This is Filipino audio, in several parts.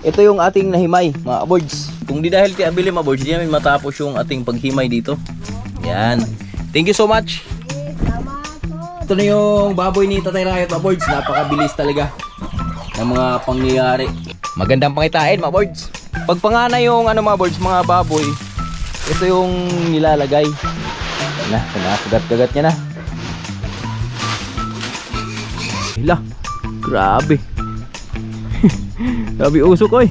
ito yung ating nahimay mga aboards. Kung di dahil kay Abili mga aboards, di namin matapos yung ating paghimay dito. Yan. Thank you so much. Ito na yung baboy ni Tatay Riot mga aboards. Napakabilis talaga ng mga pangyayari. Magandang pangitain mga aboards. Pag pangana yung ano mga aboards, mga baboy, ito yung nilalagay. Na, kagat-kagat niya na. Hila, grabe. Grabe usok ko eh.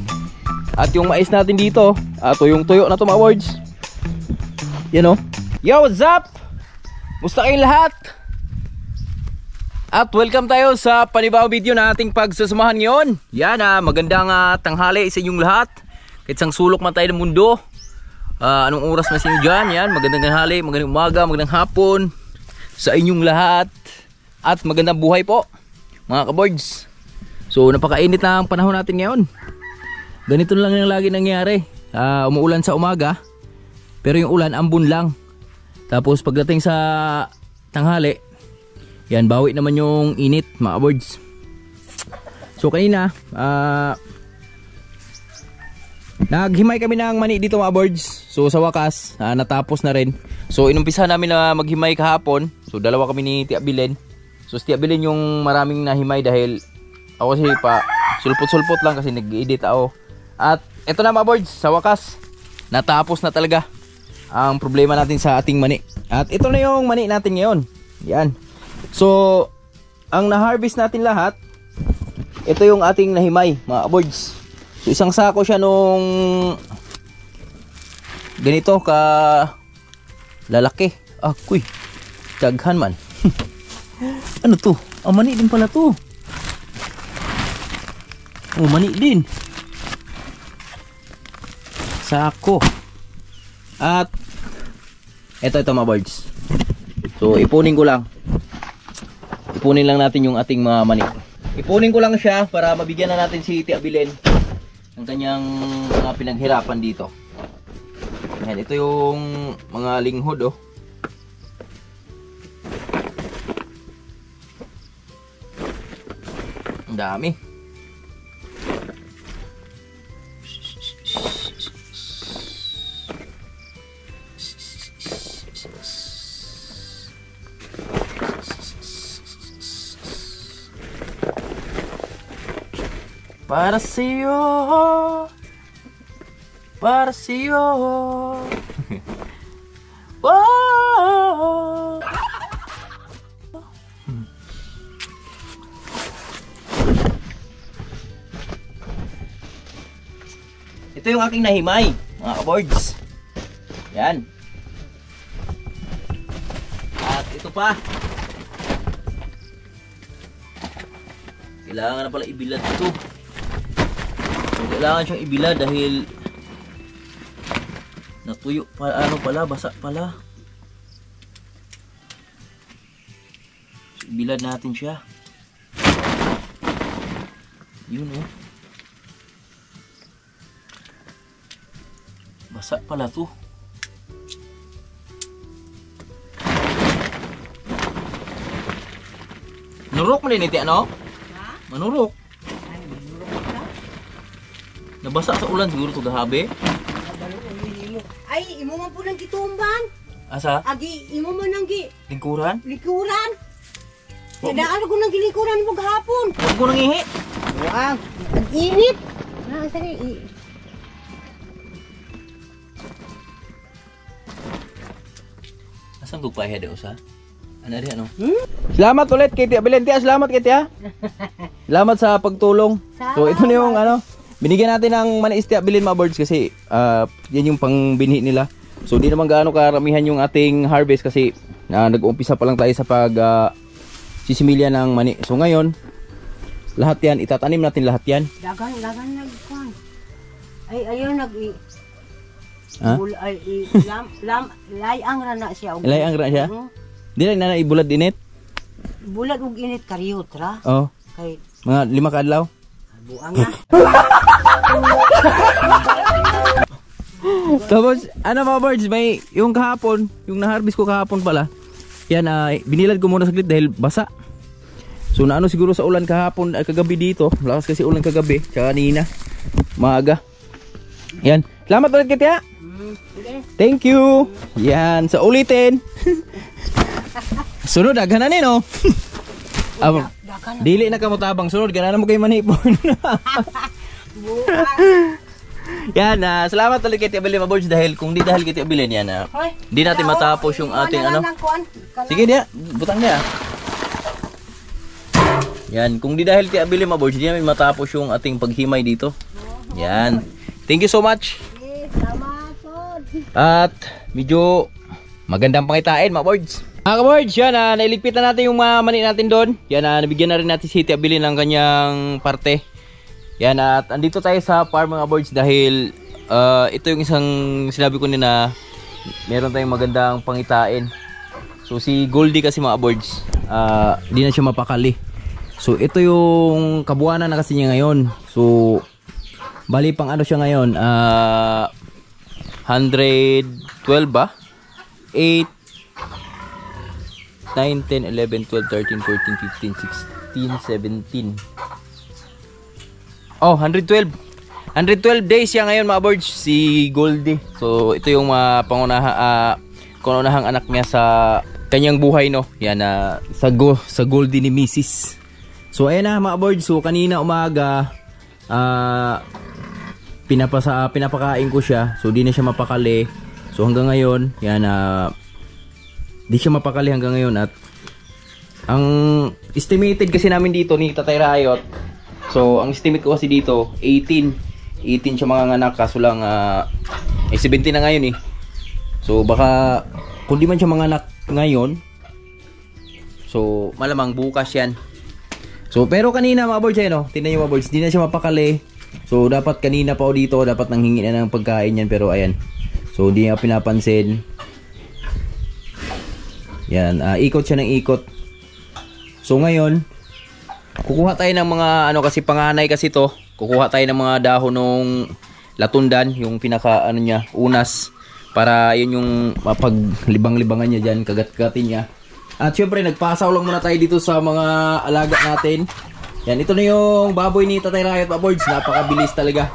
At yung mais natin dito, ato yung tuyo na to mga boards. Yan o. Yo, what's up? Musta kayong lahat? At welcome tayo sa panibawang video na ating pagsasamahan ngayon. Yan magandang tanghali sa inyong lahat. Kahit sang sulok man tayo ng mundo. Anong oras na sa inyo dyan? Yan, magandang tanghali, magandang umaga, magandang hapon sa inyong lahat. At magandang buhay po mga kaboards. So napakainit na ang panahon natin ngayon. Ganito lang yung lagi nangyayari. Umuulan sa umaga, pero yung ulan ambon lang. Tapos pagdating sa tanghali, yan, bawi naman yung init mga kaboards. So kanina naghimay kami ng mani dito mga boards. So sa wakas natapos na rin. So inumpisa namin na maghimay kahapon. So dalawa kami ni Tia Bilen. So si Tia Bilen yung maraming nahimay dahil ako kasi pa sulpot-sulpot lang kasi nag-edit ako. At eto na mga boards, sa wakas natapos na talaga ang problema natin sa ating mani. At ito na yung mani natin ngayon. Yan. So ang na-harvest natin lahat, ito yung ating nahimay mga boards. So isang sako siya nung ganito ka lalaki. Kuy, taghan man. Ano to? Mani din pala to. Mani din. Sako. At ito mga birds. So ipunin ko lang. Ipunin lang natin yung ating mga mani. Ipunin ko lang siya para mabigyan na natin si Tia Bilen ang kanyang mga pinaghirapan dito. Ayan, ito yung mga linghod oh. Ang dami. Para sa'yo, para sa'yo. Wow. Ito yung aking nahimay mga kaboards. Yan. At ito pa, kailangan na pala ibilad ito. Kailangan siyang ibilad dahil natuyo pa, ano pala, basa pala. So, ibilad natin siya. Yun oh. Basa pala to. Manurok mo din iti ano? Ha? Manurok. Nabasa sa ulan siguro to gahabi. Ay, imo man po nang gitumban. Asa? Agi, imo man nang lingkuran? Likuran. Nadaan ko nang gilikuran mo gahapon. Huwag ko nang ihi. Wow, ang-init. Sari. Asan ko pa head usa? Ano rin ano? Salamat ulit kay Tia Bilen. Tia, salamat kay Tia. Salamat sa pagtulong. So ito na yung ano. Binigyan natin ng manis Tia Bilen mga birds kasi yan yung pangbinhi nila. So di naman gaano karamihan yung ating harvest kasi nag-uumpisa pa lang tayo sa pag sisimilya ng mani. So ngayon, lahat yan, itatanim natin lahat yan. Dagan nagkuhan. Ay ayaw layang ra na siya. Layang ra siya? Di lang na ibulad init? Bulad ug init kariyot ra. Oo. Kay mga 5 ka adlaw. Buang na. Tapos, ano mga birds, may yung kahapon, yung na-harvest ko kahapon pala, yan, binilad ko muna saglit dahil basa. So, naano siguro sa ulan kahapon, kagabi dito, lakas kasi ulan kagabi, tsaka kanina. maaga. Yan. Salamat ulit Kitya. Thank you. Yan, sa ulitin. Sunod gananin no. Dili na kamutabang sunod gananan mo kay manipon. Yan, salamat ulit kay Tia Bilin mga boards dahil kung di dahil kay Tia Bilin yan, di natin matapos yung ating ano. Sige dia, butang dia. Yan, kung di dahil Tia Bilin mga boards, di namin matapos yung ating paghimay dito. Yan. Thank you so much. At medyo magandang pangitain mga boards. Mga boards, yan, nailigpit na natin yung mga mani natin doon. Yan, nabigyan na rin natin si Tia Bilin ng kanyang parte. Yan, at andito tayo sa farm mga boards dahil ito yung isang sinabi ko na meron tayong magandang pangitain. So si Goldie kasi mga boards, di na siya mapakali. So ito yung kabuanan na kasi niya ngayon. So bali pang ano siya ngayon, 112 ba? 8, 9, 10, 11, 12, 13, 14, 15, 16, 17. Oh, 112. 112 days siya ngayon mga boards, si Goldie. So ito yung pangunahang anak niya sa kanyang buhay, no. Yan, sa Goldie ni Mrs. So ayan na mga boards. So kanina umaga pinapakain ko siya. So di na siya mapakali. So hanggang ngayon, yan, di siya mapakali hanggang ngayon. At ang estimated kasi namin dito ni Tatay Rayot, so ang estimate ko kasi dito 18 siya mga anak, kaso lang 17 na ngayon eh. So baka kung di man siya mga anak ngayon, so malamang bukas yan. So pero kanina mga boards, no, tingnan nyo mga boards, di na siya mapakali. So dapat kanina pa o dito, dapat nanghingi na ng pagkain yan, pero ayan. So di niya pinapansin. Yan, ikot siya ng ikot. So ngayon, kukuha tayo ng mga ano, kasi panganay kasi to. Kukuha tayo ng mga dahon ng latundan, yung pinaka ano niya, unas, para yun yung mapaglibang-libangan niya diyan, kagat-gatin niya. At syempre nagpasaw lang muna tayo dito sa mga alaga natin. Yan, ito na yung baboy ni Tatay Rayot mga boards. Napakabilis talaga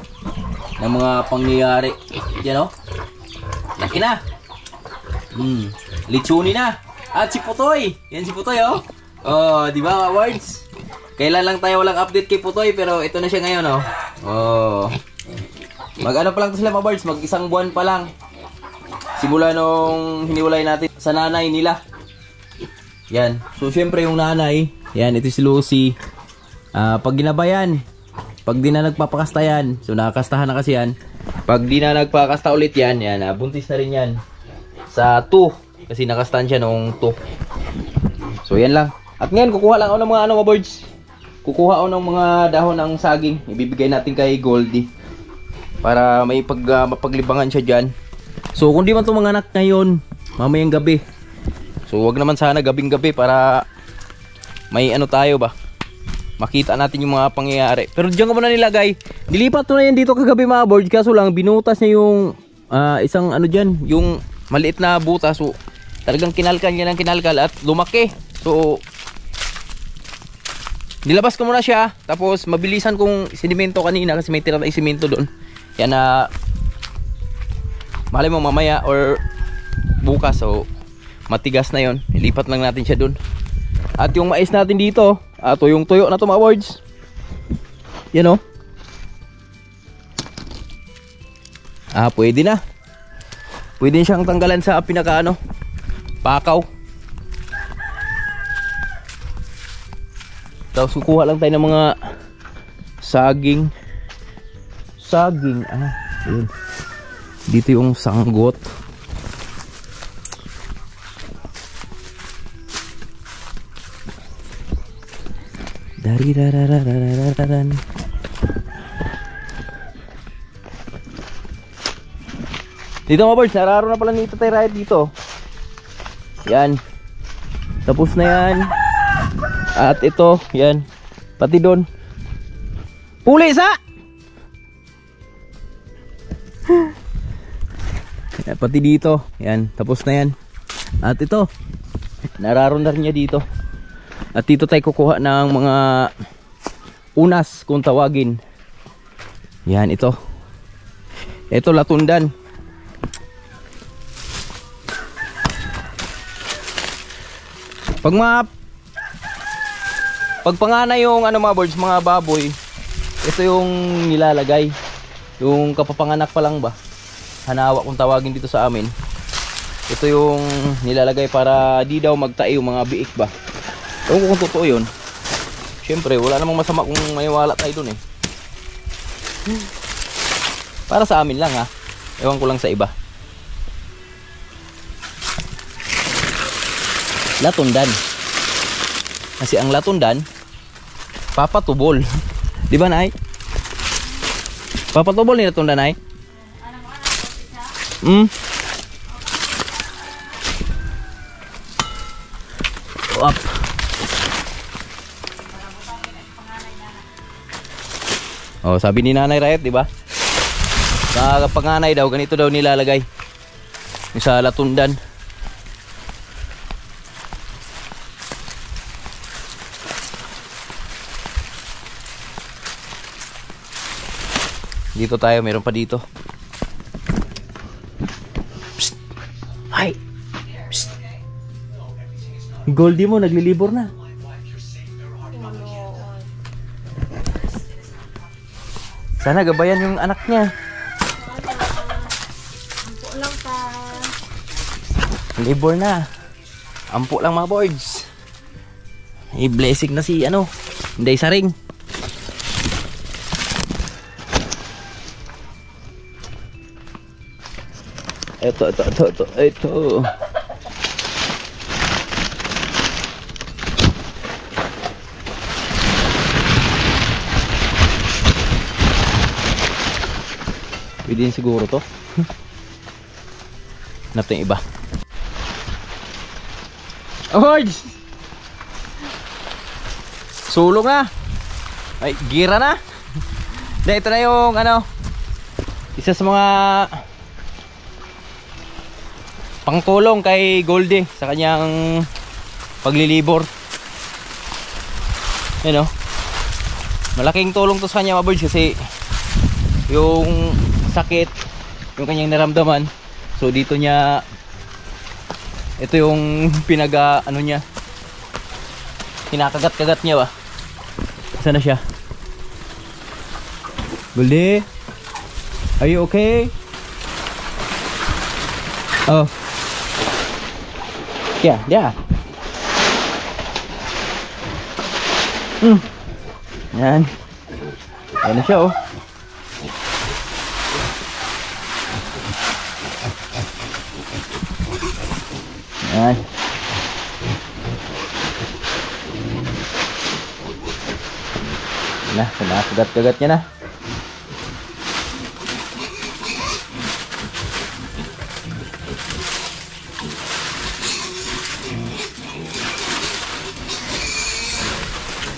ng mga pangyayari. Yan, oh. Laki na. Litsuni na. At si Putoy. Yan si Putoy, oh. Oh, di ba mga boards? Kailan lang tayo walang update kay Putoy, pero ito na siya ngayon, oh. Oh. Mag-ano pa lang to sila mga boards, mag-isang buwan pa lang. Simula nung hiniwalay natin sa nanay nila. Yan. So syempre yung nanay, yan, ito si Lucy. Pag ginabayan, pag di na nagpapakasta yan, so nakakastahan na kasi yan. Pag di na nagpakasta ulit yan, yan, buntis na rin yan sa 2, kasi nakastan siya nung 2. So yan lang. At ngayon kukuha lang ako ng mga ano mga birds. Kukuha ako ng mga dahon ng saging, ibibigay natin kay Goldie para may mapaglibangan siya dyan. So kung di man itong mga anak ngayon, mamayang gabi, so wag naman sana gabing-gabi para may ano tayo ba, makita natin yung mga pangyayari. Pero diyan ko muna nilagay. Nilipat ko na yan dito kagabi mga board, kaso lang binutas niya yung isang ano dyan, yung maliit na butas. So talagang kinalkal niya ng kinalkal at lumaki. So nilabas ko muna siya, tapos mabilisan kong sinimento kanina kasi may tira na isimento doon. Yan na malay mo mamaya or bukas, so matigas na yon, ilipat lang natin siya doon. At yung mais natin dito, tuyong tuyo na to mga boards. Yan, oh. Pwede na. Pwede siyang tanggalan sa pinaka ano, pakaw. Tapos kukuha lang tayo ng mga saging. Yun. Dito yung sanggot. Dari-rarararararan. Dito mga birds, nararo na pala ni Tatay Rayot dito. Yan. Tapos na yan. At ito, yan. Pati doon. Puli sa! Pati dito. Yan. Tapos na yan. At ito. Nararo na rin niya dito. At dito tayo kukuha ng mga unas kung tawagin. Yan, ito. Ito latundan. Pag panganay yung ano mga birds, mga baboy, ito yung nilalagay. Yung kapapanganak pa lang ba? Hanawa kung tawagin dito sa amin. Ito yung nilalagay para di daw magtae yung mga biik ba. Ewan ko kung totoo yun. Siyempre, wala namang masama kung may wala tayo dun eh. Para sa amin lang ha. Ewan ko lang sa iba. Latundan. Kasi ang latundan, papatubol. Di ba, Nay? Papatubol ni latundan, Nay? Up. Oh, sabi ni Nanay Riot, di ba? Sa panganay daw, ganito daw nilalagay. Yung sa latundan. Dito tayo, meron pa dito. Psst. Hi. Psst. Goldie mo, naglilibor na. Sana gabayan yung anak niya. Ampo lang pa. Libor na. Ampo lang mga boards. I-blessing na si ano, Inday Saring. Ito. Pwede din siguro to. Hanap tayong iba. Ahoy! Sulong na. Ay, gira na. Ito na yung ano, isa sa mga pangtulong kay Goldie sa kanyang paglilibor. Yan o. Malaking tulong to sa kanya mga birds kasi yung sakit, yung kanyang naramdaman. So dito niya, ito yung ano niya, kinakagat-kagat niya ba. Saan na siya? Goldie? Are you okay? Oh. Yeah. Yan. Yan na siya oh. Yan. Nah, kagat-kagat niya na.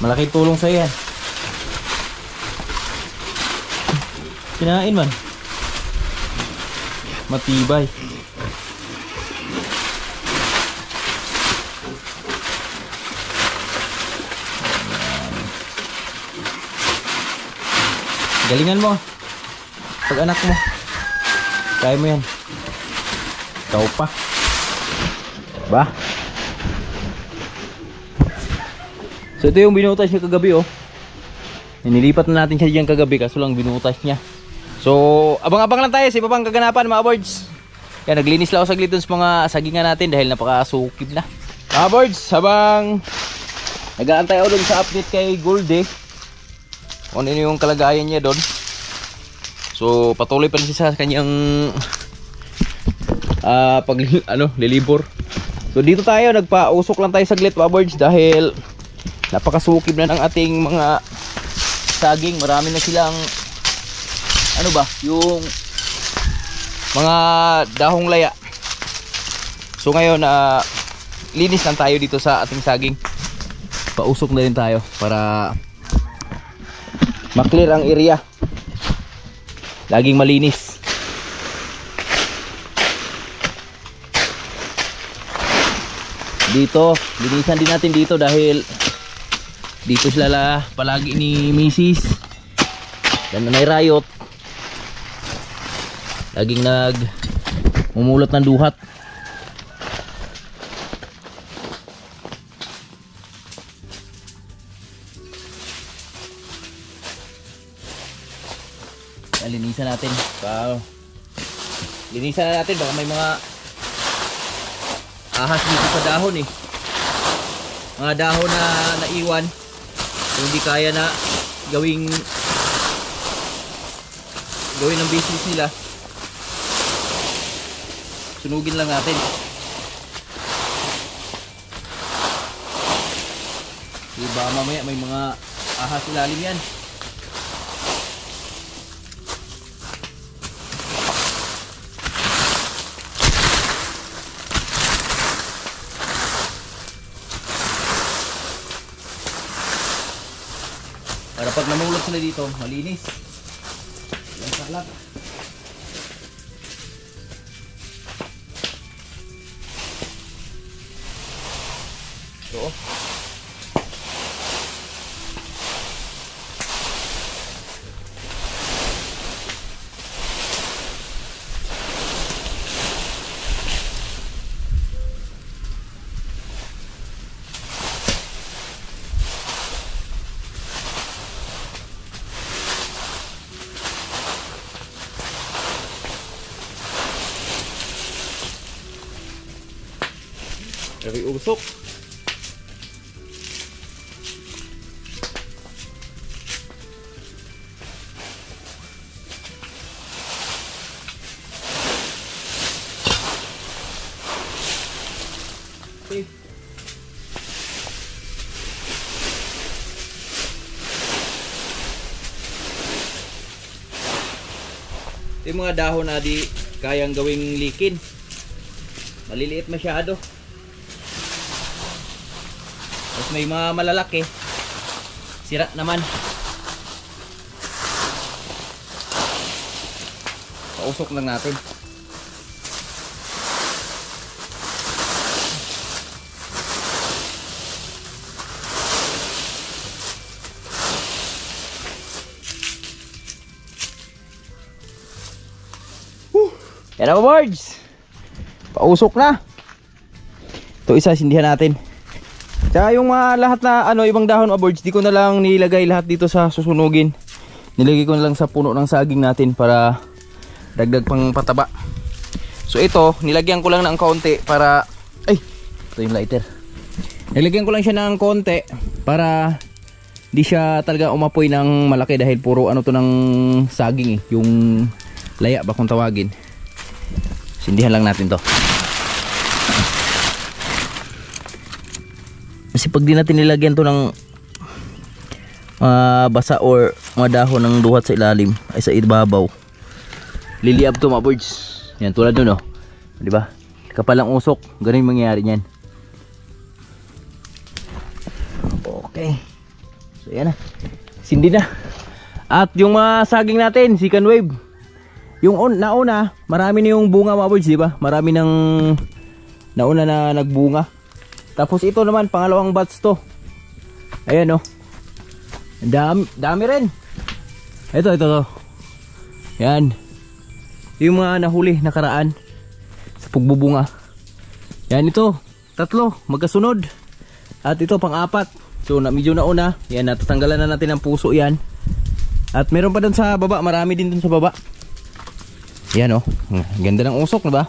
Malaking tulong sa yan. Kinain man. Matibay. Galingan mo. Pag anak mo. Kaya mo yan. Ikaw pa. Ba? So ito yung binutas niya kagabi oh. Nilipat na natin siya diyan kagabi kaso lang binutas niya. So abang-abang lang tayo sa iba pang kaganapan mga birds. Yan, naglinis lang ako saglit dun sa mga sagingan natin dahil napakasukib na. Mga birds, habang nag-aantay ako dun sa update kay Goldie, kung ano yung kalagayan niya dun. So patuloy pa rin siya sa kanyang lilibor. So dito tayo, nagpausok lang tayo saglit mga birds dahil napakasukib na ng ating mga saging. Marami na silang yung mga dahong laya. So ngayon linis lang tayo dito sa ating saging. Pausok na rin tayo para maklear ang area. Laging malinis. Dito, linisan din natin dito dahil dito sila palagi ni Mrs. dan Nanay Riot Laging mumulot ng duhat. Linisan natin. Linisan na natin, baka may mga ahas dito sa dahon eh. Mga dahon na naiwan, kung hindi kaya na gawin ng business nila, sunugin lang natin. Diba mamaya may mga ahas ilalim yan. Para pag namulot sila dito, malinis. Yan kalat. Ito. Dari usok. Okay. Yung mga dahon na di kayang gawing likin. Maliliit masyado. Tapos may mga malalaki, sira naman. Pausok lang natin. Yan na mga birds, pausok na. Ito isa, sindihan natin. Tsaka yung lahat na ibang dahon mga birds, di ko na lang nilagay lahat dito sa susunugin. Nilagay ko na lang sa puno ng saging natin para dagdag pang pataba. So ito, nilagyan ko lang ng konti para ito yung lighter. Nilagyan ko lang siya ng konti para di siya talaga umapoy ng malaki dahil puro to ng saging eh, yung laya ba kung tawagin. Sindihan lang natin to. Kasi pag di natin nilagyan to ng basa or mga dahon ng duhat sa ilalim ay sa ibabaw, liliab to mga birds. Yan tulad nun di ba? Kapalang usok, ganun yung mangyayari niyan. Okay. So yan na. Sindi na. At yung saging natin, second wave. Yung nauna, marami na yung bunga mga birds, di ba? Marami nang nauna na nagbunga. Tapos ito naman, pangalawang batch to. Ayan dami rin. Ito to. Yan. Yung mga nahuli, nakaraan sa pagbubunga. Yan ito, tatlo, magkasunod. At ito, pang-apat. So, medyo nauna. Yan, natatanggalan na natin ang puso yan. At meron pa dun sa baba, marami din dun sa baba. Yan ganda ng usok, na ba?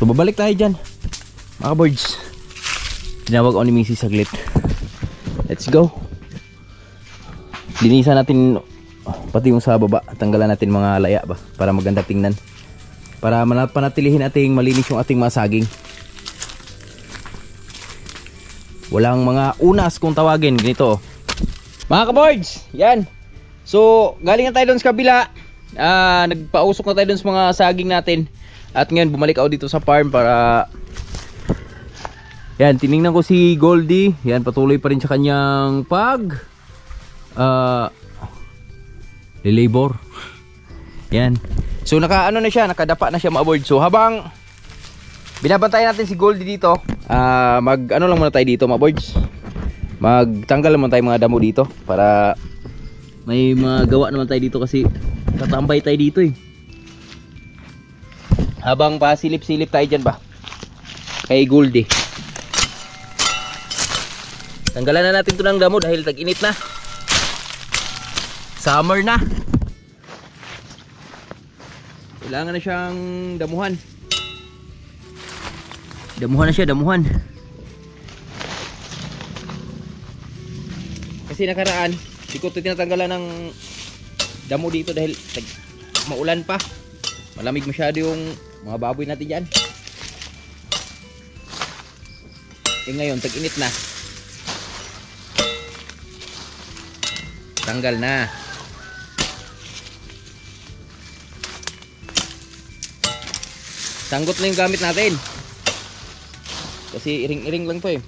So, babalik tayo dyan. Mga birds, tinawag ako ni Missy saglit. Let's go. Linisan natin pati yung sa baba. Tanggalan natin mga laya ba para maganda tingnan, para panatilihin ating malinis yung ating mga saging. Walang mga unas kung tawagin. Ganito mga ka-birds, yan. So galing na tayo doon sa kabila. Nagpausok na tayo doon sa mga saging natin. At ngayon bumalik ako dito sa farm para yan, tiningnan ko si Goldie. Yan, patuloy pa rin sa kanyang labor. Yan. So naka na siya, nakadapa na siya mga birds. So habang binabantayan natin si Goldie dito, lang muna tayo dito mga birds. Magtanggal naman tayo mga damo dito para May mga gawa naman tayo dito kasi tatambay tayo dito eh. Habang pasilip-silip tayo dyan ba? Kay Goldie. Tanggalan na natin ito ng damo dahil tag-init na. Summer na. Kailangan na siyang damuhan. Damuhan na siya, damuhan. Kasi nakaraan, di ko ito tinatanggalan ng damo dito dahil maulan pa. Malamig masyado yung mga baboy natin dyan. Ngayon, tag-init na. Tanggal na. Sanggot na yung gamit natin. Kasi iring-iring lang to eh.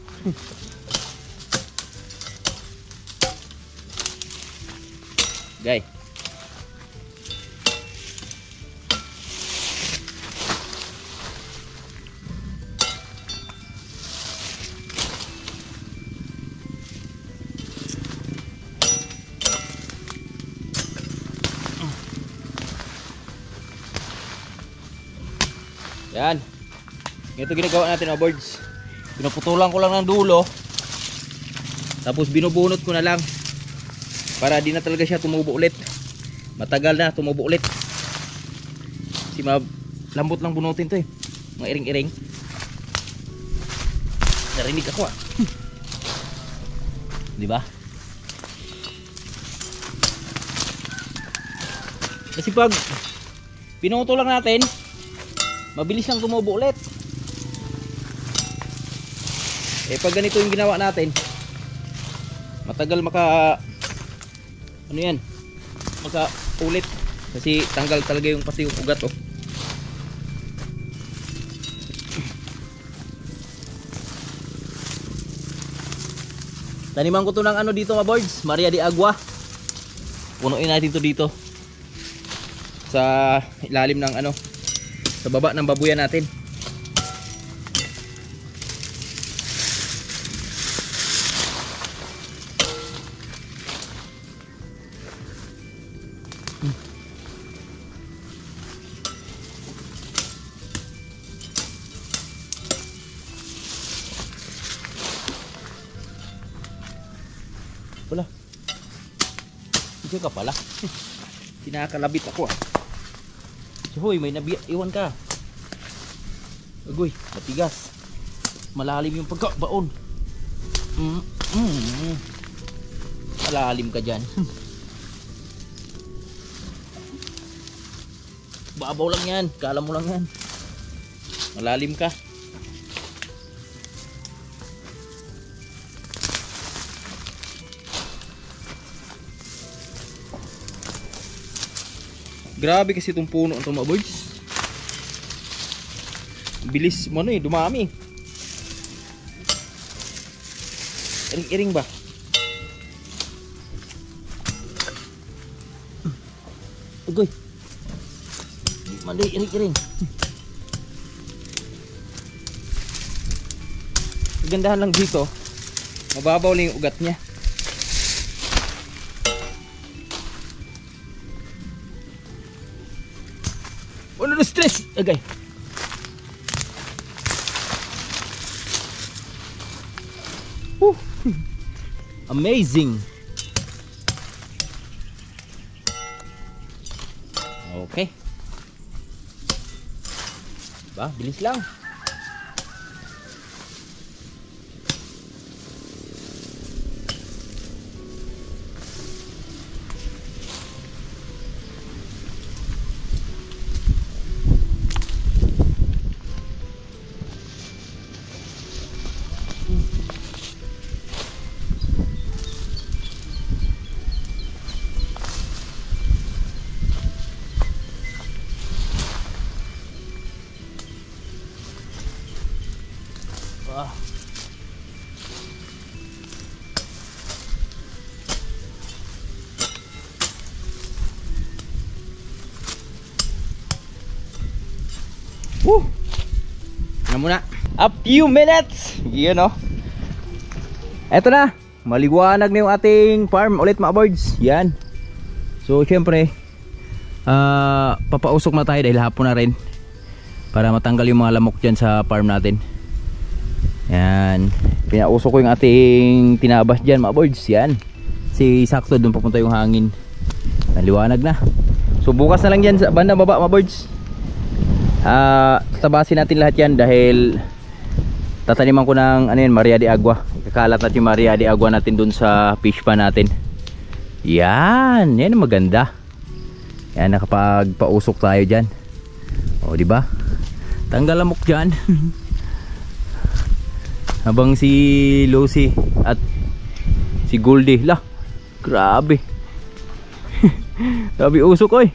Gay. Yan. Ito ginagawa natin mga birds. Pinuputulan ko lang ng dulo. Tapos binubunot ko na lang. Para di na talaga siya tumubo ulit. Matagal na tumubo ulit. Kasi lambot lang bunutin to eh. Mga iring-iring. Narinig ako ah. Diba? Kasi pag pinuto lang natin, mabilis lang tumubo ulit. Eh pag ganito yung ginawa natin, matagal ano yan, ulit. Kasi tanggal talaga yung pati yung ugat oh. Taniman ko to ng ano dito mga birds, Maria de Agua. Punuin natin to dito sa ilalim ng ano, sa baba ng babuyan natin. Wala. Ito ka pala. Sinakalabit ako ah. So, hoy, may iwan ka. Agoy, matigas. Malalim yung pagkabaon. Malalim ka dyan. Babaw lang yan. Kala mo lang yan. Malalim ka. Grabe kasi itong puno ng mga birds. Bilis mo ano eh, dumami. Iring-iring ba? Agoy. Mali, iring-iring. Kagandahan lang dito, mababaw lang yung ugat niya. Ano na stress? Agay. Amazing. Okay. Ba, bilis lang. Woo! Ano muna? A few minutes! Yun o. Eto na. Maliwanag na yung ating farm ulit mga birds. Yan. So syempre papausok na tayo dahil hapon na rin, para matanggal yung mga lamok dyan sa farm natin. Yan, pinausok ko yung ating tinabas dyan mga birds. Yan, si sakto doon papunta yung hangin. Naliwanag na. So bukas na lang yan sa banda baba mga birds. Tatabasin natin lahat yan dahil tataniman ko ng ano yan, Maria de Agua. Ikakalat natin yung Maria de Agua natin dun sa fish pan natin. Yan, yan maganda. Yan, nakapagpausok tayo dyan. O diba, tanggal lamok dyan. Habang si Lucy at si Goldie, lah, grabe. Grabe usok oy.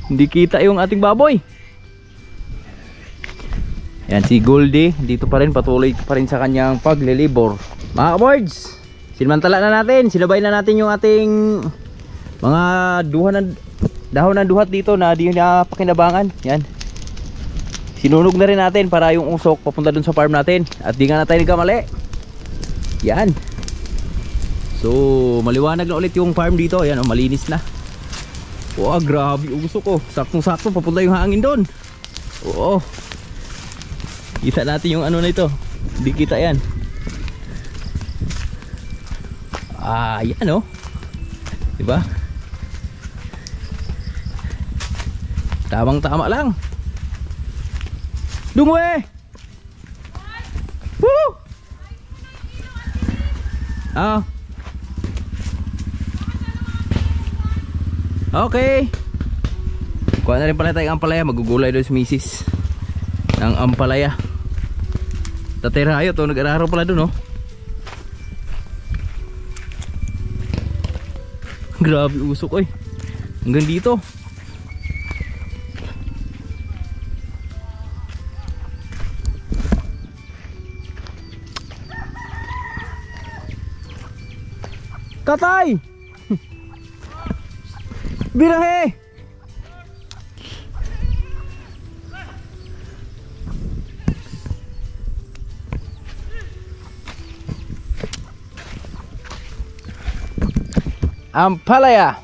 Hindi kita yung ating baboy. Yan si Goldie, dito pa rin, patuloy pa rin sa kanyang paglilibor. Mga birds, sinamantala na natin, sinabay na natin yung ating mga dahon ng duhat dito na di na pakinabangan. Yan, sinunog na rin natin para yung usok papunta dun sa farm natin. At di nga na tayo nagkamali. Yan. So maliwanag na ulit yung farm dito. Yan, malinis na. Wow, grabe usok oh. Saktong sakto papunta yung hangin dun. Oo, kita natin yung ano na ito. Hindi kita yan. Yan oh, diba? Tamang tama lang. Dungwe! Woo! Okay. Kuha na rin pala tayong ampalaya. Magugulay doon si misis ng ampalaya. Tatirayo to, nag-araro pala doon oh. Grabe usok oy. Hanggang dito. Katay! Birahe! Ampalaya.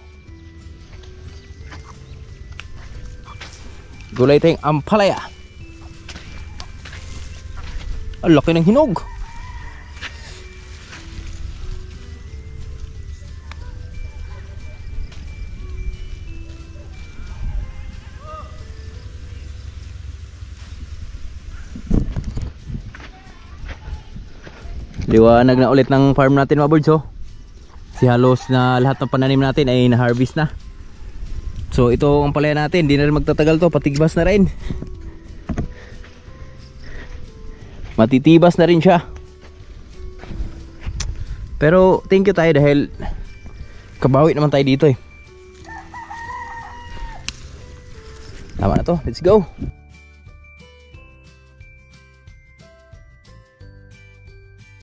Gulay tayong ampalaya. Ang laki ng hinog. Liwanag na ulit ng farm natin mga birds oh. Si halos na lahat ng pananim natin ay na-harvest na. So ito ang palaya natin, di na rin magtatagal to, patibas na rin. Matitibas na rin siya. Pero thank you tayo dahil kabawi naman tayo dito eh. Tama na to, let's go.